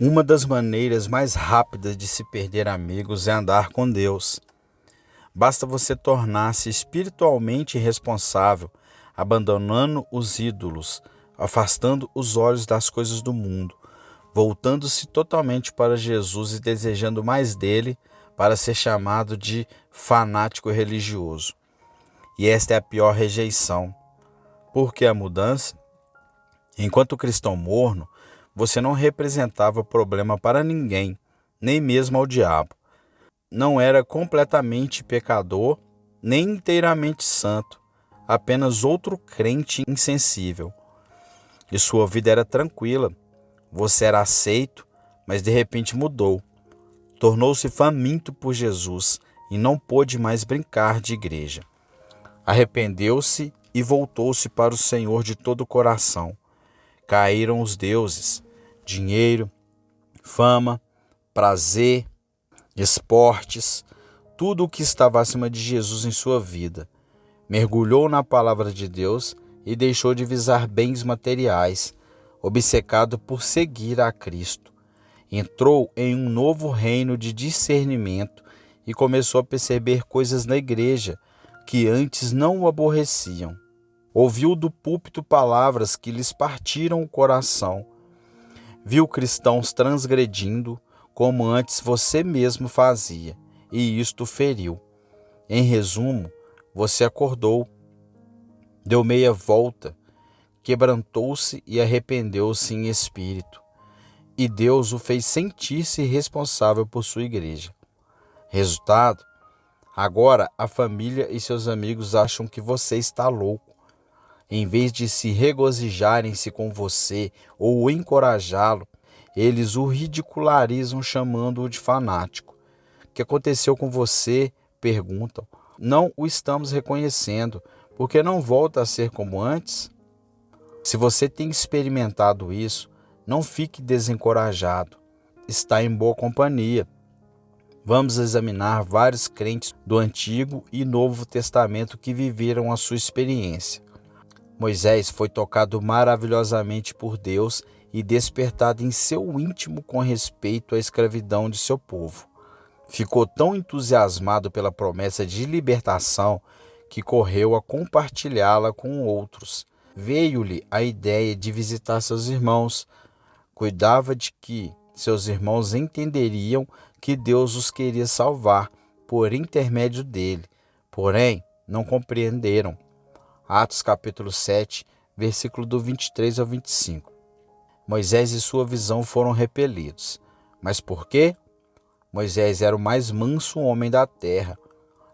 Uma das maneiras mais rápidas de se perder amigos é andar com Deus. Basta você tornar-se espiritualmente responsável, abandonando os ídolos, afastando os olhos das coisas do mundo, voltando-se totalmente para Jesus e desejando mais dele para ser chamado de fanático religioso. E esta é a pior rejeição. Porque a mudança? Enquanto cristão morno, você não representava problema para ninguém, nem mesmo ao diabo. Não era completamente pecador, nem inteiramente santo, apenas outro crente insensível. E sua vida era tranquila. Você era aceito, mas de repente mudou. Tornou-se faminto por Jesus e não pôde mais brincar de igreja. Arrependeu-se e voltou-se para o Senhor de todo o coração. Caíram os deuses, dinheiro, fama, prazer, esportes, tudo o que estava acima de Jesus em sua vida. Mergulhou na palavra de Deus e deixou de visar bens materiais, obcecado por seguir a Cristo. Entrou em um novo reino de discernimento e começou a perceber coisas na igreja que antes não o aborreciam. Ouviu do púlpito palavras que lhes partiram o coração. Viu cristãos transgredindo, como antes você mesmo fazia, e isto feriu. Em resumo, você acordou, deu meia volta, quebrantou-se e arrependeu-se em espírito. E Deus o fez sentir-se responsável por sua igreja. Resultado? Agora a família e seus amigos acham que você está louco. Em vez de se regozijarem-se com você ou o encorajá-lo, eles o ridicularizam chamando-o de fanático. O que aconteceu com você? Perguntam. Não o estamos reconhecendo, porque não volta a ser como antes? Se você tem experimentado isso, não fique desencorajado. Está em boa companhia. Vamos examinar vários crentes do Antigo e Novo Testamento que viveram a sua experiência. Moisés foi tocado maravilhosamente por Deus e despertado em seu íntimo com respeito à escravidão de seu povo. Ficou tão entusiasmado pela promessa de libertação que correu a compartilhá-la com outros. Veio-lhe a ideia de visitar seus irmãos. Cuidava de que seus irmãos entenderiam que Deus os queria salvar por intermédio dele, porém não compreenderam. Atos capítulo 7, versículo do 23 ao 25. Moisés e sua visão foram repelidos. Mas por quê? Moisés era o mais manso homem da terra,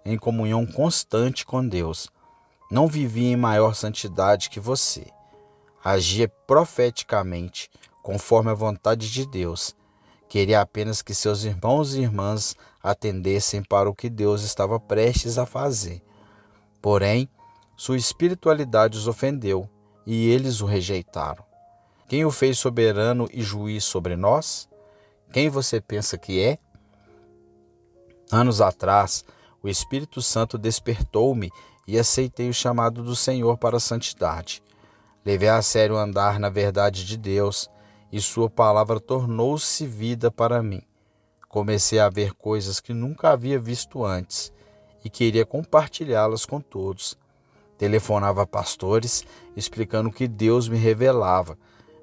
em comunhão constante com Deus. Não vivia em maior santidade que você. Agia profeticamente, conforme a vontade de Deus. Queria apenas que seus irmãos e irmãs atendessem para o que Deus estava prestes a fazer. Porém, sua espiritualidade os ofendeu, e eles o rejeitaram. Quem o fez soberano e juiz sobre nós? Quem você pensa que é? Anos atrás, o Espírito Santo despertou-me e aceitei o chamado do Senhor para a santidade. Levei a sério andar na verdade de Deus, e sua palavra tornou-se vida para mim. Comecei a ver coisas que nunca havia visto antes, e queria compartilhá-las com todos. Telefonava a pastores, explicando o que Deus me revelava.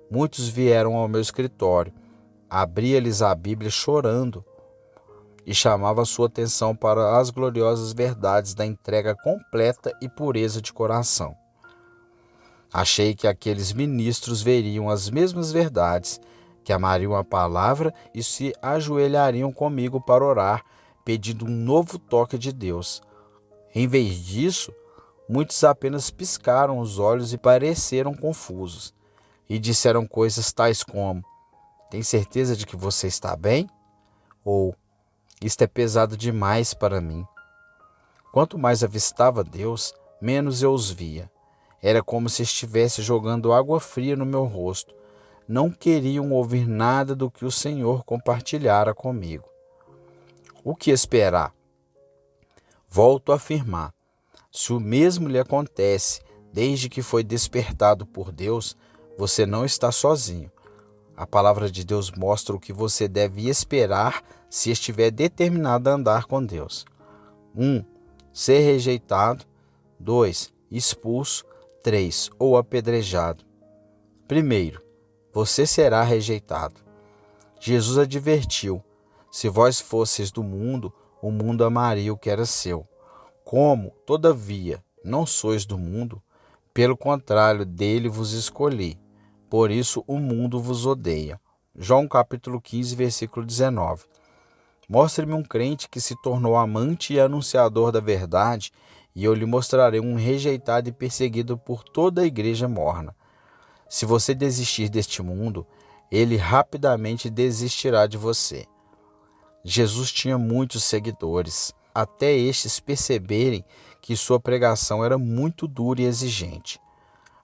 Muitos vieram ao meu escritório. Abria-lhes a Bíblia chorando e chamava sua atenção para as gloriosas verdades da entrega completa e pureza de coração. Achei que aqueles ministros veriam as mesmas verdades, que amariam a palavra e se ajoelhariam comigo para orar, pedindo um novo toque de Deus. Em vez disso, muitos apenas piscaram os olhos e pareceram confusos, e disseram coisas tais como: tem certeza de que você está bem? Ou, isto é pesado demais para mim. Quanto mais avistava Deus, menos eu os via. Era como se estivesse jogando água fria no meu rosto. Não queriam ouvir nada do que o Senhor compartilhara comigo. O que esperar? Volto a afirmar. Se o mesmo lhe acontece desde que foi despertado por Deus, você não está sozinho. A palavra de Deus mostra o que você deve esperar se estiver determinado a andar com Deus. 1. Ser rejeitado. 2. Expulso. 3. Ou apedrejado. Primeiro, você será rejeitado. Jesus advertiu: se vós fosseis do mundo, o mundo amaria o que era seu. Como, todavia, não sois do mundo, pelo contrário, dele vos escolhi. Por isso o mundo vos odeia. João capítulo 15, versículo 19. Mostre-me um crente que se tornou amante e anunciador da verdade, e eu lhe mostrarei um rejeitado e perseguido por toda a igreja morna. Se você desistir deste mundo, ele rapidamente desistirá de você. Jesus tinha muitos seguidores, até estes perceberem que sua pregação era muito dura e exigente.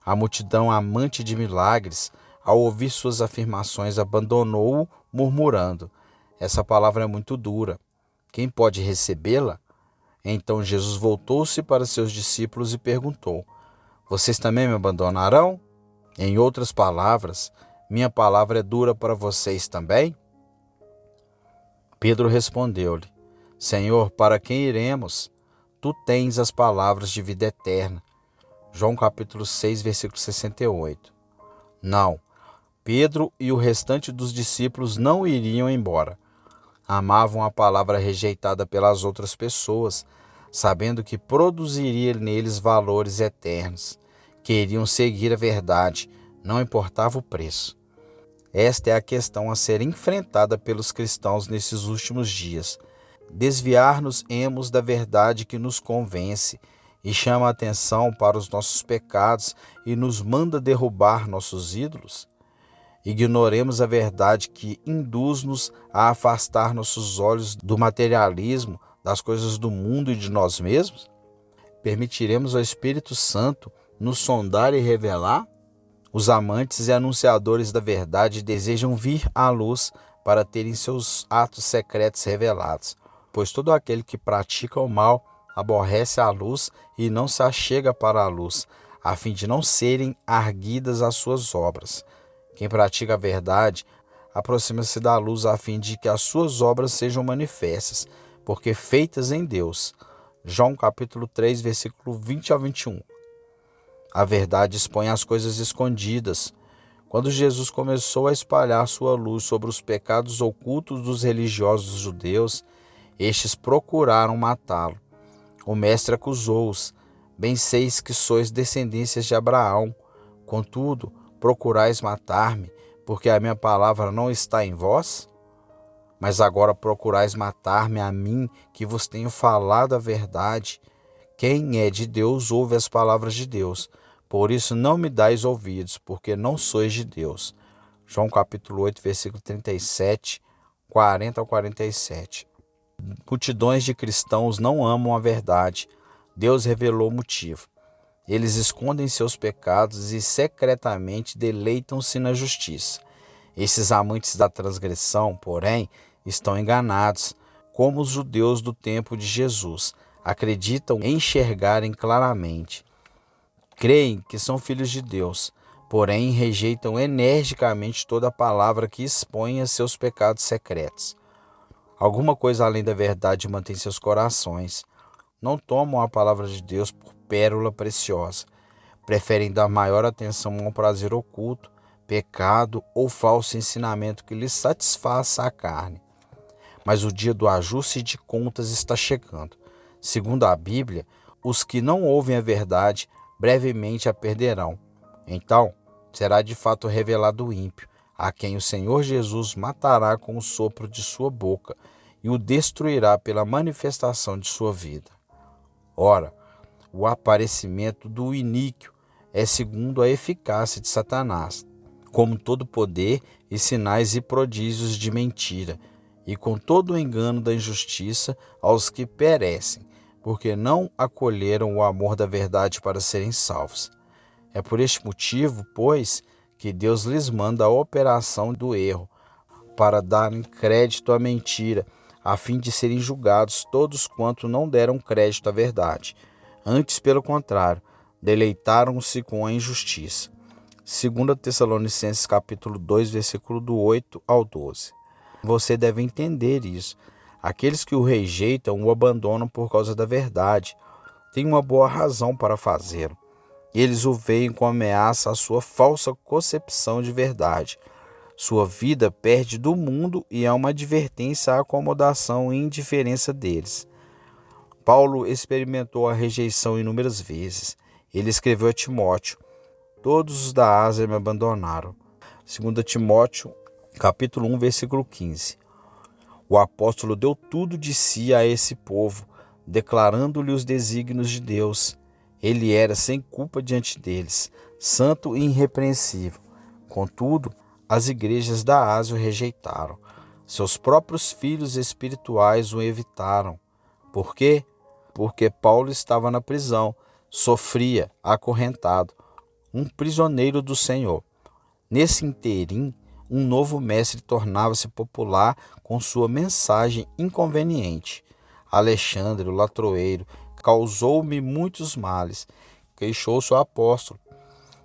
A multidão amante de milagres, ao ouvir suas afirmações, abandonou-o, murmurando: essa palavra é muito dura. Quem pode recebê-la? Então Jesus voltou-se para seus discípulos e perguntou: vocês também me abandonarão? Em outras palavras, minha palavra é dura para vocês também? Pedro respondeu-lhe: Senhor, para quem iremos? Tu tens as palavras de vida eterna. João capítulo 6, versículo 68. Não, Pedro e o restante dos discípulos não iriam embora. Amavam a palavra rejeitada pelas outras pessoas, sabendo que produziria neles valores eternos. Queriam seguir a verdade, não importava o preço. Esta é a questão a ser enfrentada pelos cristãos nesses últimos dias. Desviar-nos-emos da verdade que nos convence e chama a atenção para os nossos pecados e nos manda derrubar nossos ídolos? Ignoremos a verdade que induz-nos a afastar nossos olhos do materialismo, das coisas do mundo e de nós mesmos? Permitiremos ao Espírito Santo nos sondar e revelar? Os amantes e anunciadores da verdade desejam vir à luz para terem seus atos secretos revelados, pois todo aquele que pratica o mal aborrece a luz e não se achega para a luz, a fim de não serem arguidas as suas obras. Quem pratica a verdade aproxima-se da luz a fim de que as suas obras sejam manifestas, porque feitas em Deus. João capítulo 3, versículo 20 ao 21. A verdade expõe as coisas escondidas. Quando Jesus começou a espalhar sua luz sobre os pecados ocultos dos religiosos judeus, estes procuraram matá-lo. O mestre acusou-os: bem seis que sois descendências de Abraão, contudo procurais matar-me, porque a minha palavra não está em vós? Mas agora procurais matar-me a mim, que vos tenho falado a verdade. Quem é de Deus ouve as palavras de Deus. Por isso não me dais ouvidos, porque não sois de Deus. João capítulo 8, versículo 37, 40 ao 47. Multidões de cristãos não amam a verdade. Deus revelou o motivo. Eles escondem seus pecados e secretamente deleitam-se na justiça. Esses amantes da transgressão, porém, estão enganados, como os judeus do tempo de Jesus. Acreditam enxergarem claramente. Creem que são filhos de Deus, porém rejeitam energicamente toda a palavra que expõe a seus pecados secretos. Alguma coisa além da verdade mantém seus corações. Não tomam a palavra de Deus por pérola preciosa. Preferem dar maior atenção a um prazer oculto, pecado ou falso ensinamento que lhes satisfaça a carne. Mas o dia do ajuste de contas está chegando. Segundo a Bíblia, os que não ouvem a verdade brevemente a perderão. Então, será de fato revelado o ímpio, a quem o Senhor Jesus matará com o sopro de sua boca e o destruirá pela manifestação de sua vida. Ora, o aparecimento do iníquo é segundo a eficácia de Satanás, como todo poder e sinais e prodígios de mentira, e com todo o engano da injustiça aos que perecem, porque não acolheram o amor da verdade para serem salvos. É por este motivo, pois, que Deus lhes manda a operação do erro, para darem crédito à mentira, a fim de serem julgados todos quanto não deram crédito à verdade. Antes, pelo contrário, deleitaram-se com a injustiça. 2 Tessalonicenses capítulo 2, versículo do 8 ao 12. Você deve entender isso. Aqueles que o rejeitam o abandonam por causa da verdade. Têm uma boa razão para fazê-lo. Eles o veem com ameaça à sua falsa concepção de verdade. Sua vida perde do mundo e é uma advertência à acomodação e indiferença deles. Paulo experimentou a rejeição inúmeras vezes. Ele escreveu a Timóteo: todos os da Ásia me abandonaram. 2 Timóteo, capítulo 1, versículo 15. O apóstolo deu tudo de si a esse povo, declarando-lhe os desígnios de Deus. Ele era sem culpa diante deles, santo e irrepreensível. Contudo, as igrejas da Ásia o rejeitaram. Seus próprios filhos espirituais o evitaram. Por quê? Porque Paulo estava na prisão, sofria, acorrentado, um prisioneiro do Senhor. Nesse interim, um novo mestre tornava-se popular com sua mensagem inconveniente. Alexandre, o latroeiro, causou-me muitos males. Queixou-se o apóstolo.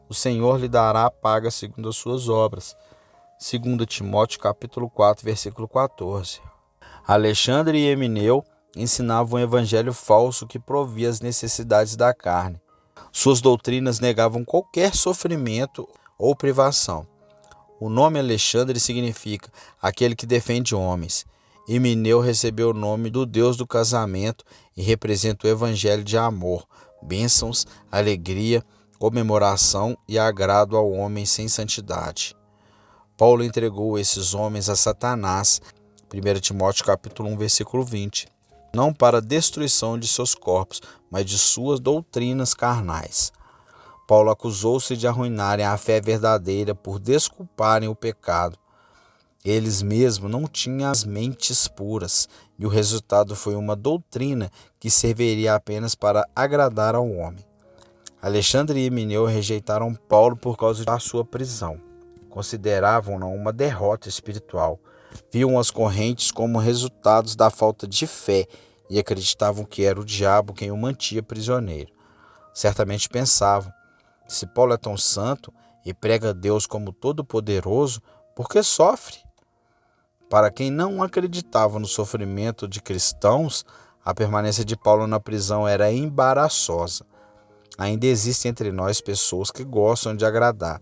O Senhor lhe dará a paga segundo as suas obras. 2 Timóteo capítulo 4, versículo 14. Alexandre e Emineu ensinavam um evangelho falso que provia as necessidades da carne. Suas doutrinas negavam qualquer sofrimento ou privação. O nome Alexandre significa aquele que defende homens. Emineu recebeu o nome do Deus do casamento e representa o evangelho de amor, bênçãos, alegria, comemoração e agrado ao homem sem santidade. Paulo entregou esses homens a Satanás, 1 Timóteo capítulo 1, versículo 20, não para a destruição de seus corpos, mas de suas doutrinas carnais. Paulo acusou-se de arruinarem a fé verdadeira por desculparem o pecado. Eles mesmos não tinham as mentes puras, e o resultado foi uma doutrina que serviria apenas para agradar ao homem. Alexandre e Emineu rejeitaram Paulo por causa da sua prisão. Consideravam-no uma derrota espiritual. Viam as correntes como resultados da falta de fé e acreditavam que era o diabo quem o mantinha prisioneiro. Certamente pensavam: se Paulo é tão santo e prega a Deus como todo-poderoso, por que sofre? Para quem não acreditava no sofrimento de cristãos, a permanência de Paulo na prisão era embaraçosa. Ainda existem entre nós pessoas que gostam de agradar.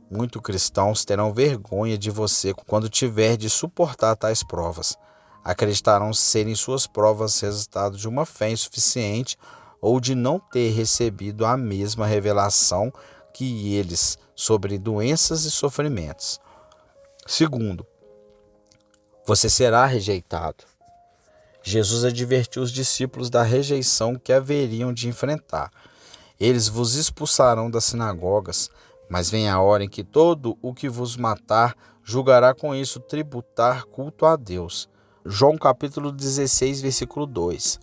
Muitos cristãos terão vergonha de você quando tiver de suportar tais provas. Acreditarão serem suas provas resultado de uma fé insuficiente ou de não ter recebido a mesma revelação que eles sobre doenças e sofrimentos. Segundo, você será rejeitado. Jesus advertiu os discípulos da rejeição que haveriam de enfrentar. Eles vos expulsarão das sinagogas, mas vem a hora em que todo o que vos matar julgará com isso tributar culto a Deus. João capítulo 16, versículo 2.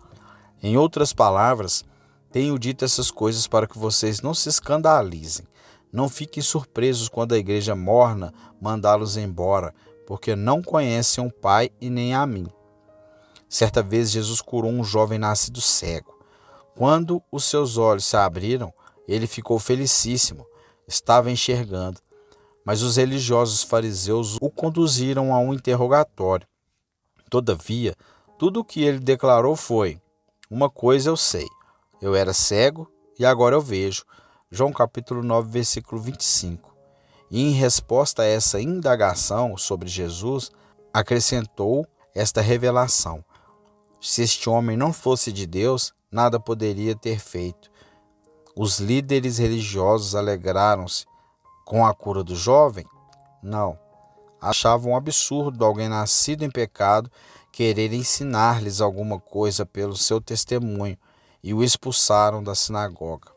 Em outras palavras, tenho dito essas coisas para que vocês não se escandalizem. Não fiquem surpresos quando a igreja morna mandá-los embora, porque não conhecem o Pai e nem a mim. Certa vez Jesus curou um jovem nascido cego. Quando os seus olhos se abriram, ele ficou felicíssimo, estava enxergando. Mas os religiosos fariseus o conduziram a um interrogatório. Todavia, tudo o que ele declarou foi: uma coisa eu sei, eu era cego e agora eu vejo. João capítulo 9, versículo 25. E em resposta a essa indagação sobre Jesus, acrescentou esta revelação: se este homem não fosse de Deus, nada poderia ter feito. Os líderes religiosos alegraram-se com a cura do jovem? Não. Achavam um absurdo alguém nascido em pecado querer ensinar-lhes alguma coisa pelo seu testemunho e o expulsaram da sinagoga.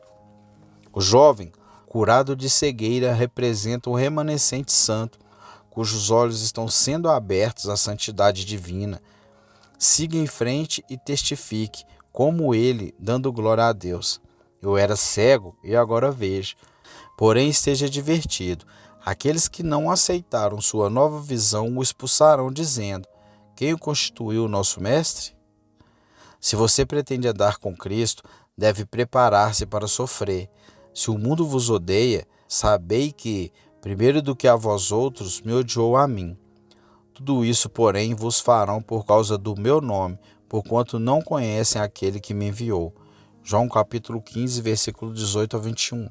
O jovem, curado de cegueira, representa um remanescente santo, cujos olhos estão sendo abertos à santidade divina. Siga em frente e testifique, como ele, dando glória a Deus. Eu era cego e agora vejo. Porém, esteja divertido. Aqueles que não aceitaram sua nova visão o expulsarão, dizendo: quem o constituiu nosso mestre? Se você pretende andar com Cristo, deve preparar-se para sofrer. Se o mundo vos odeia, Sabei que, primeiro do que a vós outros, me odiou a mim. Tudo isso, porém, vos farão por causa do meu nome, porquanto não conhecem aquele que me enviou. João capítulo 15, versículo 18 a 21.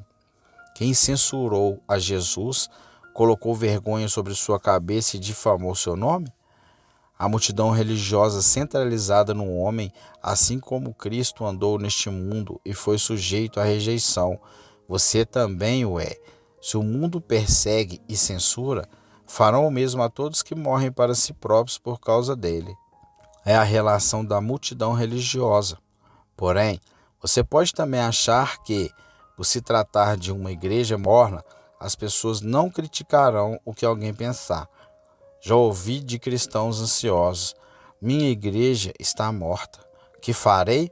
Quem censurou a Jesus, colocou vergonha sobre sua cabeça e difamou seu nome? A multidão religiosa centralizada no homem, assim como Cristo andou neste mundo e foi sujeito à rejeição, você também o é. Se o mundo persegue e censura, farão o mesmo a todos que morrem para si próprios por causa dele. É a relação da multidão religiosa. Porém, você pode também achar que, por se tratar de uma igreja morna, as pessoas não criticarão o que alguém pensar. Já ouvi de cristãos ansiosos: minha igreja está morta. Que farei?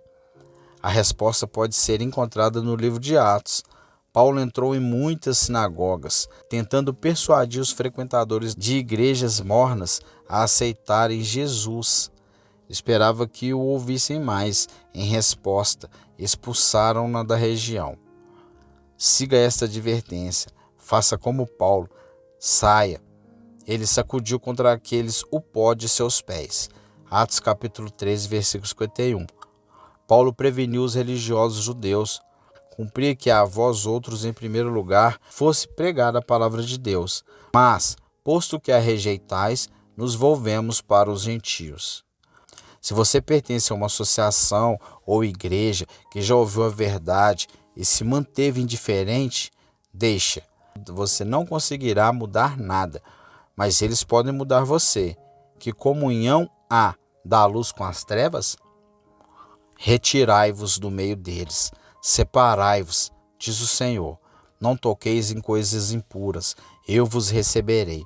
A resposta pode ser encontrada no livro de Atos. Paulo entrou em muitas sinagogas, tentando persuadir os frequentadores de igrejas mornas a aceitarem Jesus. Esperava que o ouvissem mais. Em resposta, expulsaram-na da região. Siga esta advertência. Faça como Paulo. Saia. Ele sacudiu contra aqueles o pó de seus pés. Atos capítulo 13, versículo 51. Paulo preveniu os religiosos judeus. Cumpria que a vós outros, em primeiro lugar, fosse pregada a palavra de Deus. Mas, posto que a rejeitais, nos volvemos para os gentios. Se você pertence a uma associação ou igreja que já ouviu a verdade e se manteve indiferente, deixa. Você não conseguirá mudar nada, mas eles podem mudar você. Que comunhão há da luz com as trevas? Retirai-vos do meio deles, separai-vos, diz o Senhor. Não toqueis em coisas impuras, eu vos receberei.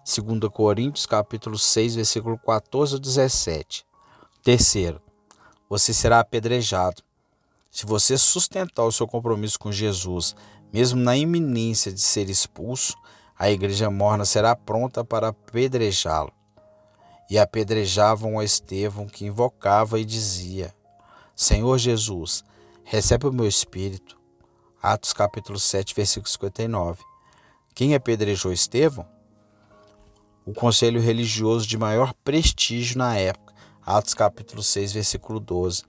2 Coríntios capítulo 6, versículo 14 a 17. Terceiro, você será apedrejado. Se você sustentar o seu compromisso com Jesus, mesmo na iminência de ser expulso, a igreja morna será pronta para apedrejá-lo. E apedrejavam a Estevão, que invocava e dizia: Senhor Jesus, recebe o meu espírito. Atos capítulo 7, versículo 59. Quem apedrejou Estevão? O conselho religioso de maior prestígio na época. Atos capítulo 6, versículo 12.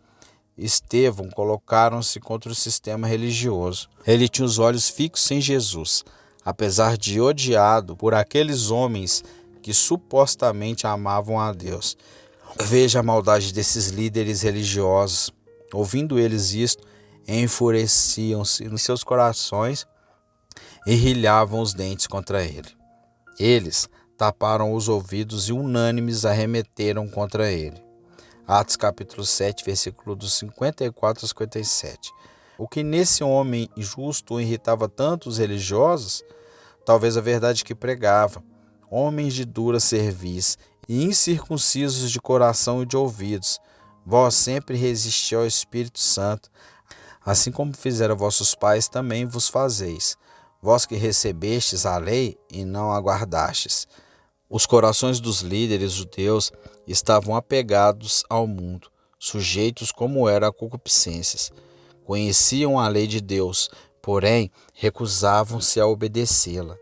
Estevão colocaram-se contra o sistema religioso. Ele tinha os olhos fixos em Jesus, apesar de odiado por aqueles homens que supostamente amavam a Deus. Veja a maldade desses líderes religiosos. Ouvindo eles isto, enfureciam-se nos seus corações e rilhavam os dentes contra ele. Eles taparam os ouvidos e unânimes arremeteram contra ele. Atos capítulo 7, versículo dos 54 a 57. O que nesse homem injusto irritava tanto os religiosos? Talvez a verdade que pregava. Homens de dura cerviz e incircuncisos de coração e de ouvidos, vós sempre resisti ao Espírito Santo, assim como fizeram vossos pais, também vos fazeis, vós que recebestes a lei e não a guardastes. Os corações dos líderes judeus estavam apegados ao mundo, sujeitos como era a concupiscências. Conheciam a lei de Deus, porém recusavam-se a obedecê-la.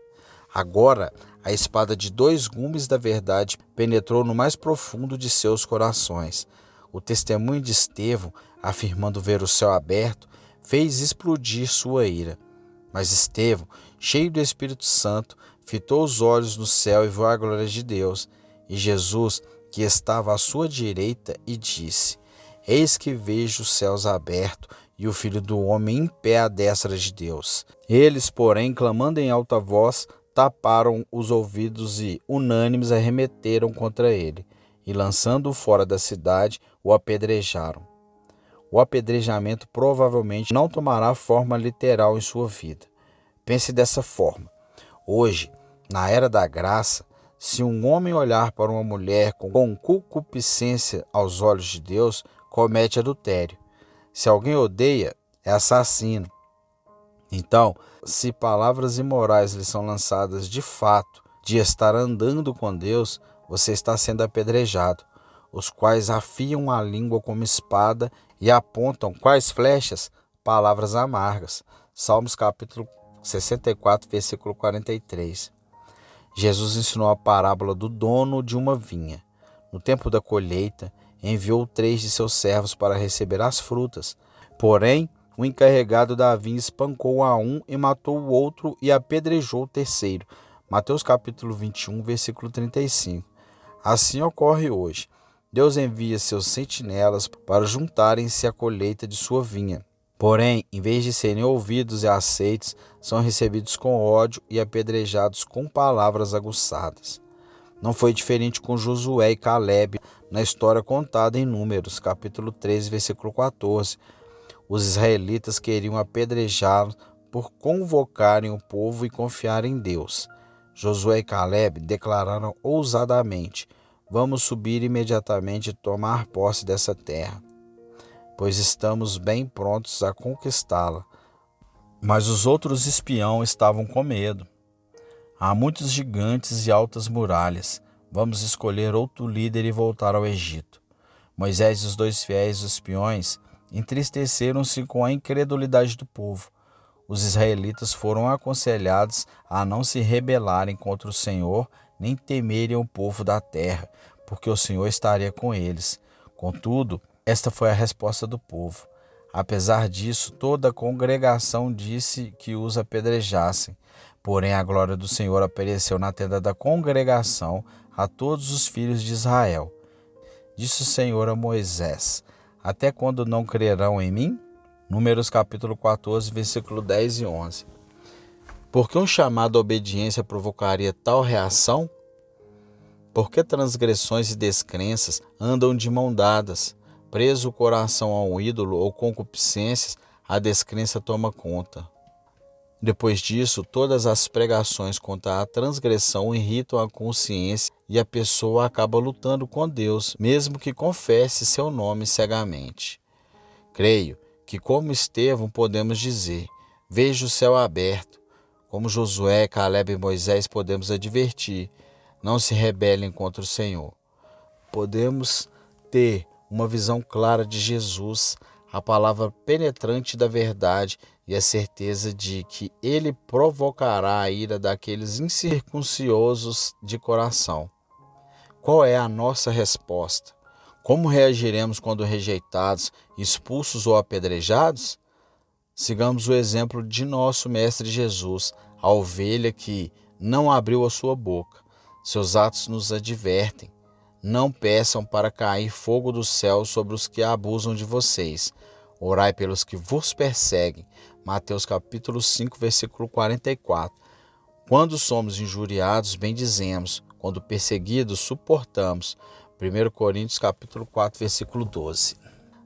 Agora, a espada de dois gumes da verdade penetrou no mais profundo de seus corações. O testemunho de Estevão, afirmando ver o céu aberto, fez explodir sua ira. Mas Estevão, cheio do Espírito Santo, fitou os olhos no céu e viu a glória de Deus, e Jesus, que estava à sua direita, e disse: Eis que vejo os céus abertos e o Filho do Homem em pé à destra de Deus. Eles, porém, clamando em alta voz, taparam os ouvidos e, unânimes, arremeteram contra ele, e, lançando-o fora da cidade, o apedrejaram. O apedrejamento provavelmente não tomará forma literal em sua vida. Pense dessa forma. Hoje, na era da graça, se um homem olhar para uma mulher com concupiscência aos olhos de Deus, comete adultério. Se alguém odeia, é assassino. Então, se palavras imorais lhe são lançadas de fato de estar andando com Deus, você está sendo apedrejado, os quais afiam a língua como espada e apontam quais flechas? Palavras amargas. Salmos capítulo 64, versículo 43. Jesus ensinou a parábola do dono de uma vinha. No tempo da colheita, enviou 3 de seus servos para receber as frutas. Porém, o encarregado da vinha espancou a um e matou o outro e apedrejou o terceiro. Mateus capítulo 21, versículo 35. Assim ocorre hoje. Deus envia seus sentinelas para juntarem-se à colheita de sua vinha. Porém, em vez de serem ouvidos e aceitos, são recebidos com ódio e apedrejados com palavras aguçadas. Não foi diferente com Josué e Caleb na história contada em Números, capítulo 13, versículo 14. Os israelitas queriam apedrejá-los por convocarem o povo e confiar em Deus. Josué e Caleb declararam ousadamente: vamos subir imediatamente e tomar posse dessa terra, pois estamos bem prontos a conquistá-la. Mas os outros espiões estavam com medo. Há muitos gigantes e altas muralhas. Vamos escolher outro líder e voltar ao Egito. Moisés e os 2 fiéis espiões entristeceram-se com a incredulidade do povo. Os israelitas foram aconselhados a não se rebelarem contra o Senhor, nem temerem o povo da terra, porque o Senhor estaria com eles. Contudo, esta foi a resposta do povo. Apesar disso, toda a congregação disse que os apedrejassem. Porém, a glória do Senhor apareceu na tenda da congregação a todos os filhos de Israel. Disse o Senhor a Moisés: até quando não crerão em mim? Números capítulo 14, versículo 10 e 11. Por que um chamado à obediência provocaria tal reação? Por que transgressões e descrenças andam de mão dadas? Preso o coração a um ídolo ou concupiscências, a descrença toma conta. Depois disso, todas as pregações contra a transgressão irritam a consciência e a pessoa acaba lutando com Deus, mesmo que confesse seu nome cegamente. Creio que, como Estevão, podemos dizer: vejo o céu aberto. Como Josué, Caleb e Moisés, podemos advertir: não se rebelem contra o Senhor. Podemos ter uma visão clara de Jesus, a palavra penetrante da verdade e a certeza de que ele provocará a ira daqueles incircunciosos de coração. Qual é a nossa resposta? Como reagiremos quando rejeitados, expulsos ou apedrejados? Sigamos o exemplo de nosso Mestre Jesus, a ovelha que não abriu a sua boca. Seus atos nos advertem. Não peçam para cair fogo do céu sobre os que abusam de vocês. Orai pelos que vos perseguem. Mateus capítulo 5, versículo 44. Quando somos injuriados, bendizemos. Quando perseguidos, suportamos. 1 Coríntios capítulo 4, versículo 12.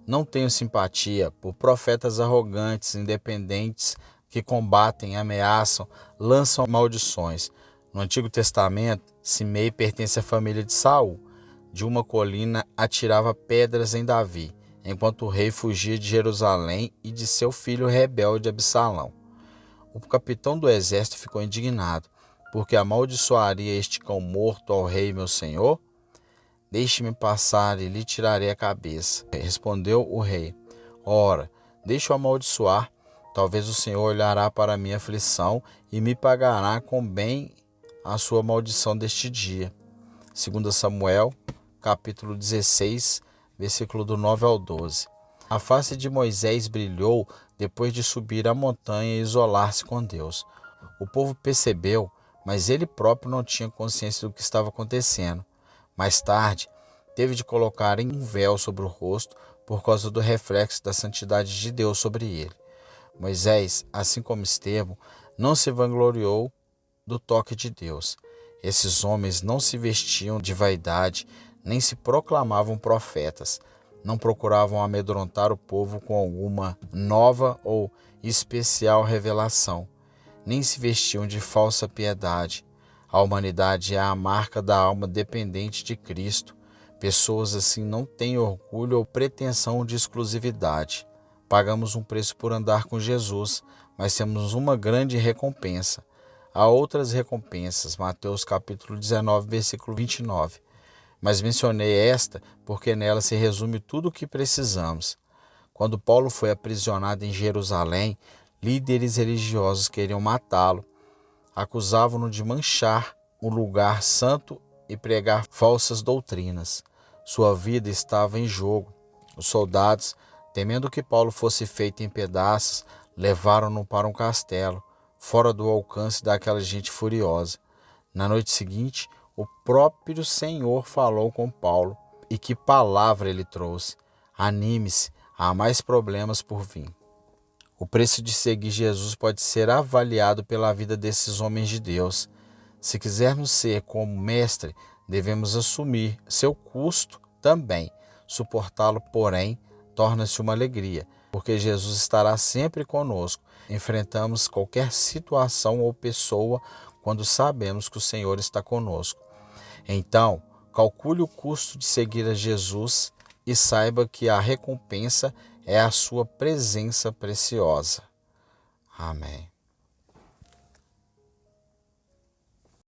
Não tenho simpatia por profetas arrogantes, independentes, que combatem, ameaçam, lançam maldições. No Antigo Testamento, Simei pertence à família de Saul. De uma colina atirava pedras em Davi, enquanto o rei fugia de Jerusalém e de seu filho rebelde Absalão. O capitão do exército ficou indignado, porque amaldiçoaria este cão morto ao rei meu senhor? Deixe-me passar e lhe tirarei a cabeça. Respondeu o rei: ora, deixe-o amaldiçoar, talvez o Senhor olhará para a minha aflição e me pagará com bem a sua maldição deste dia. 2 Samuel, capítulo 16, versículo do 9 ao 12. A face de Moisés brilhou depois de subir a montanha e isolar-se com Deus. O povo percebeu, mas ele próprio não tinha consciência do que estava acontecendo. Mais tarde, teve de colocar um véu sobre o rosto por causa do reflexo da santidade de Deus sobre ele. Moisés, assim como Estevão, não se vangloriou do toque de Deus. Esses homens não se vestiam de vaidade, nem se proclamavam profetas. Não procuravam amedrontar o povo com alguma nova ou especial revelação. Nem se vestiam de falsa piedade. A humanidade é a marca da alma dependente de Cristo. Pessoas assim não têm orgulho ou pretensão de exclusividade. Pagamos um preço por andar com Jesus, mas temos uma grande recompensa. Há outras recompensas, Mateus capítulo 19, versículo 29. Mas mencionei esta porque nela se resume tudo o que precisamos. Quando Paulo foi aprisionado em Jerusalém, líderes religiosos queriam matá-lo. Acusavam-no de manchar o lugar santo e pregar falsas doutrinas. Sua vida estava em jogo. Os soldados, temendo que Paulo fosse feito em pedaços, levaram-no para um castelo, fora do alcance daquela gente furiosa. Na noite seguinte, o próprio Senhor falou com Paulo. E que palavra ele trouxe! Anime-se, há mais problemas por vir. O preço de seguir Jesus pode ser avaliado pela vida desses homens de Deus. Se quisermos ser como mestre, devemos assumir seu custo também. Suportá-lo, porém, torna-se uma alegria, porque Jesus estará sempre conosco. Enfrentamos qualquer situação ou pessoa quando sabemos que o Senhor está conosco. Então, calcule o custo de seguir a Jesus e saiba que a recompensa é a sua presença preciosa. Amém.